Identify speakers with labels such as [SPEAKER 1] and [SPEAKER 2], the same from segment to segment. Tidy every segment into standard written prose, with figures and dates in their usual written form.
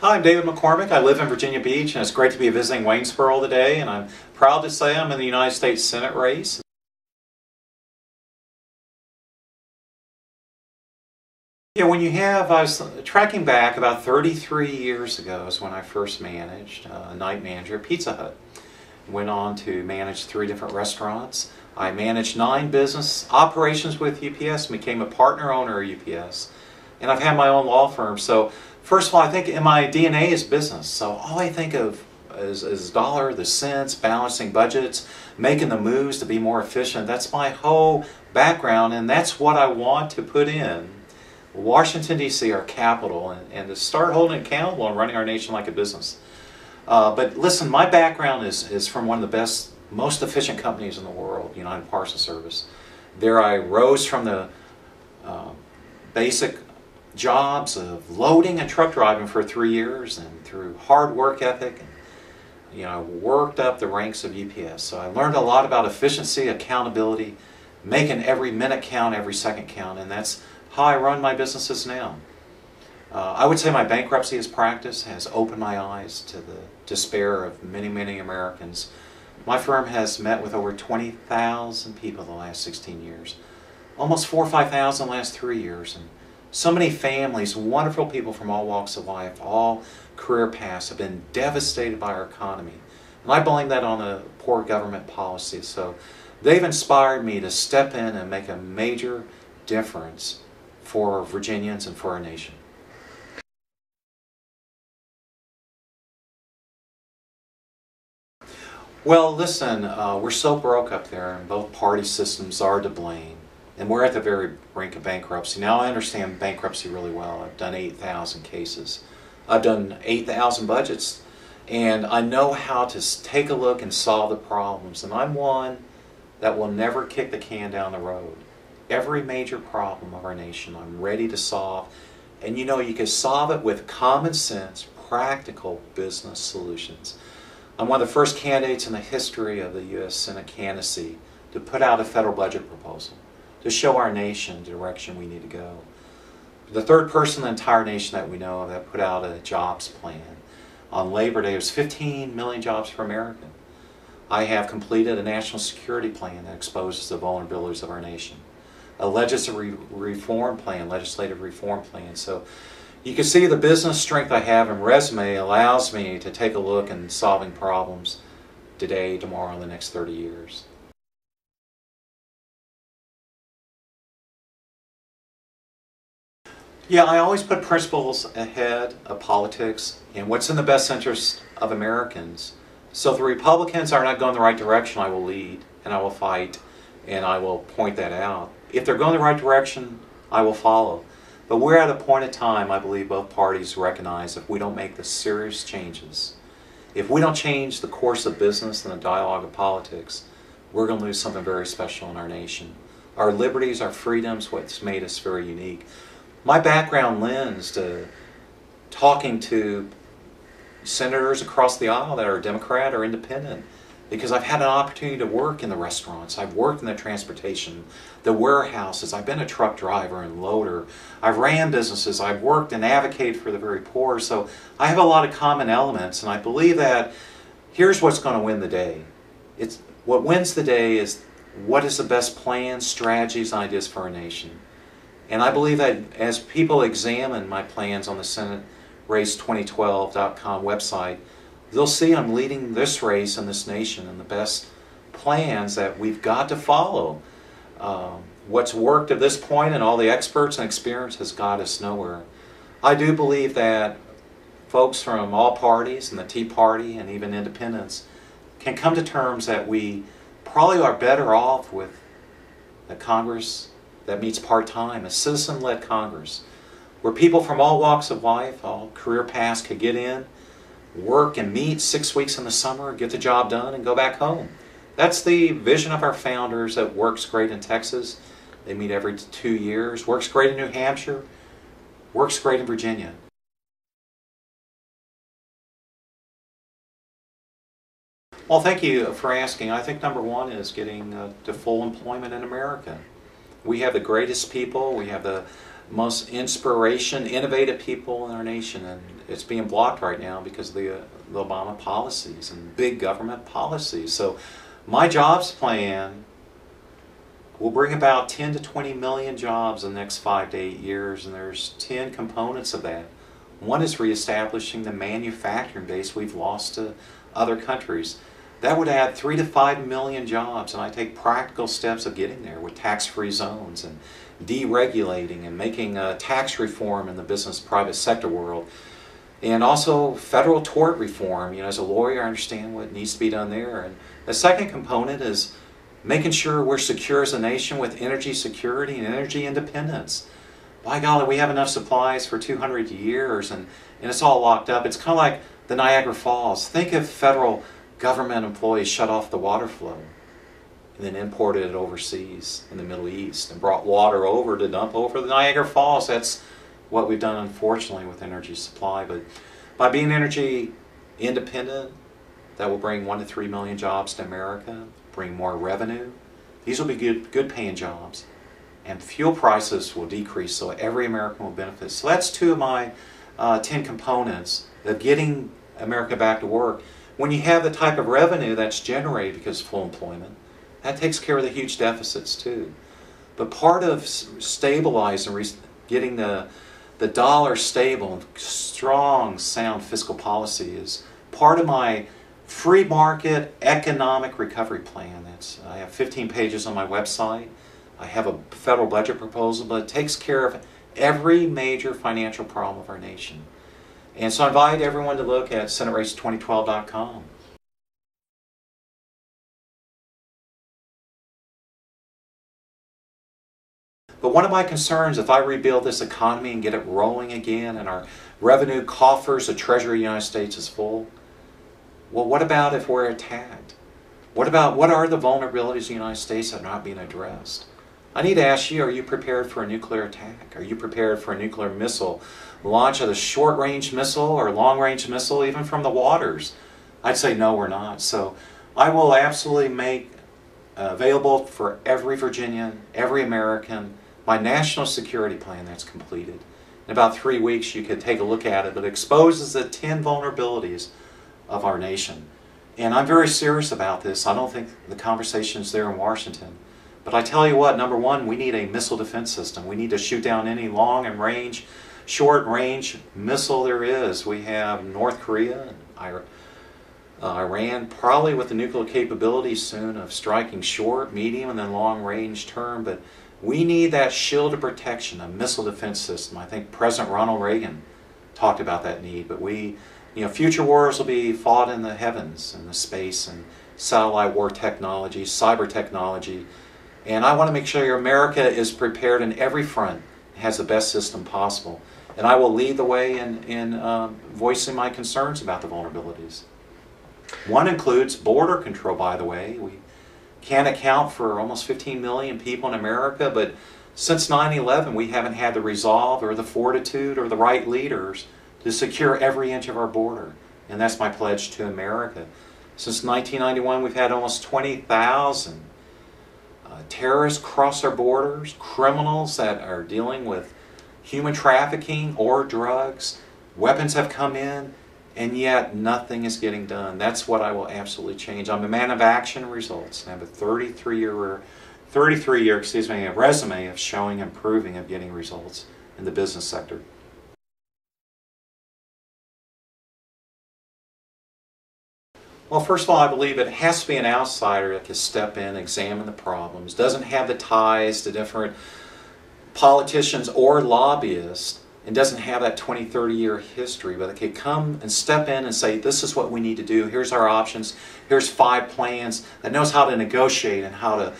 [SPEAKER 1] Hi, I'm David McCormick. I live in Virginia Beach, and it's great to be visiting Waynesboro today, and I'm proud to say I'm in the United States Senate race. Yeah, I was tracking back about 33 years ago is when I first managed a night manager at Pizza Hut. Went on to manage 3 different restaurants. I managed 9 business operations with UPS, became a partner owner of UPS, and I've had my own law firm. So first of all, I think in my DNA is business. So all I think of is dollar, the cents, balancing budgets, making the moves to be more efficient. That's my whole background, and that's what I want to put in Washington, D.C., our capital, and to start holding it accountable and running our nation like a business. But listen, my background is from one of the best, most efficient companies in the world, United Parcel Service. There I rose from the basic jobs of loading and truck driving for 3 years, and through hard work ethic, and I worked up the ranks of UPS. So I learned a lot about efficiency, accountability, making every minute count, every second count, and that's how I run my businesses now. I would say my bankruptcy practice has opened my eyes to the despair of many, many Americans. My firm has met with over 20,000 people the last 16 years, almost 4,000 or 5,000 the last 3 years, and so many families, wonderful people from all walks of life, all career paths, have been devastated by our economy. And I blame that on the poor government policy. So they've inspired me to step in and make a major difference for Virginians and for our nation. Well, listen, we're so broke up there, and both party systems are to blame. And we're at the very brink of bankruptcy. Now, I understand bankruptcy really well. I've done 8,000 cases. I've done 8,000 budgets. And I know how to take a look and solve the problems. And I'm one that will never kick the can down the road. Every major problem of our nation, I'm ready to solve. And you can solve it with common sense, practical business solutions. I'm one of the first candidates in the history of the U.S. Senate candidacy to put out a federal budget proposal to show our nation the direction we need to go. The third person in the entire nation that we know of that put out a jobs plan. On Labor Day, it was 15 million jobs for America. I have completed a national security plan that exposes the vulnerabilities of our nation. A legislative reform plan. So you can see the business strength I have in resume allows me to take a look and solving problems today, tomorrow, and the next 30 years. Yeah, I always put principles ahead of politics and what's in the best interest of Americans. So if the Republicans are not going the right direction, I will lead and I will fight and I will point that out. If they're going the right direction, I will follow. But we're at a point in time, I believe both parties recognize, if we don't make the serious changes, if we don't change the course of business and the dialogue of politics, we're going to lose something very special in our nation. Our liberties, our freedoms, what's made us very unique. My background lends to talking to senators across the aisle that are Democrat or Independent, because I've had an opportunity to work in the restaurants, I've worked in the transportation, the warehouses, I've been a truck driver and loader, I've ran businesses, I've worked and advocated for the very poor, so I have a lot of common elements, and I believe that here's what's going to win the day. What wins the day is what is the best plans, strategies, and ideas for our nation. And I believe that as people examine my plans on the SenateRace2012.com website, they'll see I'm leading this race in this nation and the best plans that we've got to follow. What's worked at this point and all the experts and experience has got us nowhere. I do believe that folks from all parties and the Tea Party and even independents can come to terms that we probably are better off with a Congress that meets part-time, a citizen-led Congress, where people from all walks of life, all career paths could get in, work and meet 6 weeks in the summer, get the job done, and go back home. That's the vision of our founders. That works great in Texas. They meet every 2 years. Works great in New Hampshire. Works great in Virginia. Well, thank you for asking. I think number one is getting to full employment in America. We have the greatest people. We have the most innovative people in our nation, and it's being blocked right now because of the Obama policies and big government policies. So my jobs plan will bring about 10 to 20 million jobs in the next 5 to 8 years, and there's 10 components of that. One is reestablishing the manufacturing base we've lost to other countries. That would add 3 to 5 million jobs, and I take practical steps of getting there with tax-free zones and deregulating and making tax reform in the business private sector world. And also federal tort reform. As a lawyer, I understand what needs to be done there. And the second component is making sure we're secure as a nation with energy security and energy independence. By golly, we have enough supplies for 200 years, and it's all locked up. It's kind of like the Niagara Falls. Think if federal government employees shut off the water flow and then imported it overseas in the Middle East and brought water over to dump over the Niagara Falls. That's what we've done, unfortunately, with energy supply. But by being energy independent, that will bring 1 to 3 million jobs to America, bring more revenue. These will be good paying jobs. And fuel prices will decrease, so every American will benefit. So that's 2 of my 10 components of getting America back to work. When you have the type of revenue that's generated because of full employment, that takes care of the huge deficits too. But part of stabilizing, getting the dollar stable and strong, sound fiscal policy is part of my free market economic recovery plan. I have 15 pages on my website. I have a federal budget proposal, but it takes care of every major financial problem of our nation. And so I invite everyone to look at SenateRace2012.com. But one of my concerns, if I rebuild this economy and get it rolling again and our revenue coffers, the Treasury of the United States is full, well, what about if we're attacked? What are the vulnerabilities of the United States that are not being addressed? I need to ask you, are you prepared for a nuclear attack? Are you prepared for a nuclear missile launch of a short-range missile or long-range missile, even from the waters? I'd say no, we're not. So I will absolutely make available for every Virginian, every American, my national security plan that's completed. In about 3 weeks, you could take a look at it, but it exposes the 10 vulnerabilities of our nation. And I'm very serious about this. I don't think the conversation's there in Washington. But I tell you what, number one, we need a missile defense system. We need to shoot down any long and range, short range missile there is. We have North Korea and Iran, probably with the nuclear capability soon of striking short, medium, and then long range term. But we need that shield of protection, a missile defense system. I think President Ronald Reagan talked about that need. But future wars will be fought in the heavens, in the space, and satellite war technology, cyber technology. And I want to make sure America is prepared in every front, has the best system possible. And I will lead the way in voicing my concerns about the vulnerabilities. One includes border control, by the way. We can't account for almost 15 million people in America, but since 9/11 we haven't had the resolve or the fortitude or the right leaders to secure every inch of our border. And that's my pledge to America. Since 1991 we've had almost 20,000 terrorists cross our borders, criminals that are dealing with human trafficking or drugs. Weapons have come in, and yet nothing is getting done. That's what I will absolutely change. I'm a man of action and results. I have a 33-year resume of showing and proving of getting results in the business sector. Well, first of all, I believe it has to be an outsider that can step in, examine the problems, doesn't have the ties to different politicians or lobbyists, and doesn't have that 20, 30-year history, but it can come and step in and say, this is what we need to do, here's our options, here's 5 plans, that knows how to negotiate and how to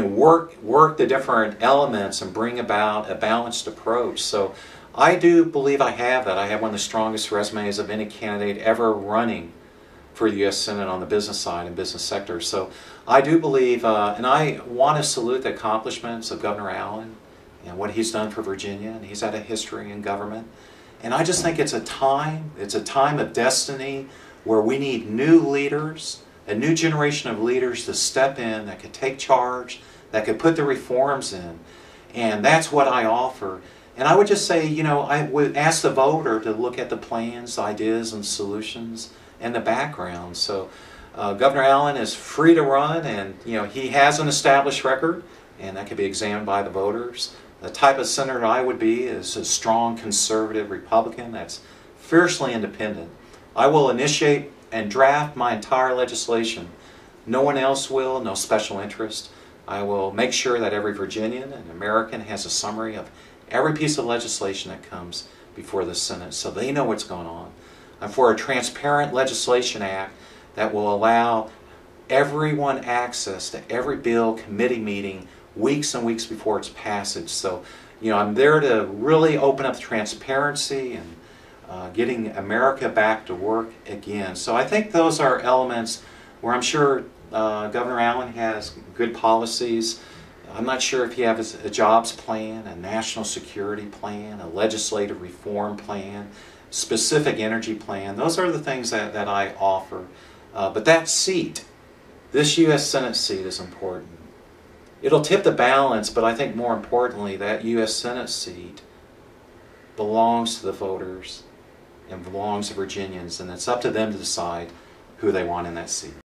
[SPEAKER 1] work the different elements and bring about a balanced approach. So I do believe I have that. I have one of the strongest resumes of any candidate ever running for the U.S. Senate on the business side and business sector. So I do believe, and I want to salute the accomplishments of Governor Allen and what he's done for Virginia, and he's had a history in government. And I just think it's a time of destiny where we need new leaders, a new generation of leaders to step in that could take charge, that could put the reforms in. And that's what I offer. And I would just say, you know, I would ask the voter to look at the plans, ideas, and solutions, and the background. So Governor Allen is free to run, and you know he has an established record, and that can be examined by the voters. The type of senator I would be is a strong conservative Republican that's fiercely independent. I will initiate and draft my entire legislation. No one else will, no special interest. I will make sure that every Virginian and American has a summary of every piece of legislation that comes before the Senate so they know what's going on. I'm for a transparent legislation act that will allow everyone access to every bill committee meeting weeks and weeks before its passage. So, you know, I'm there to really open up transparency and getting America back to work again. So I think those are elements where I'm sure Governor Allen has good policies. I'm not sure if he has a jobs plan, a national security plan, a legislative reform plan, specific energy plan. Those are the things that I offer. But that seat, this U.S. Senate seat, is important. It'll tip the balance, but I think more importantly, that U.S. Senate seat belongs to the voters and belongs to Virginians, and it's up to them to decide who they want in that seat.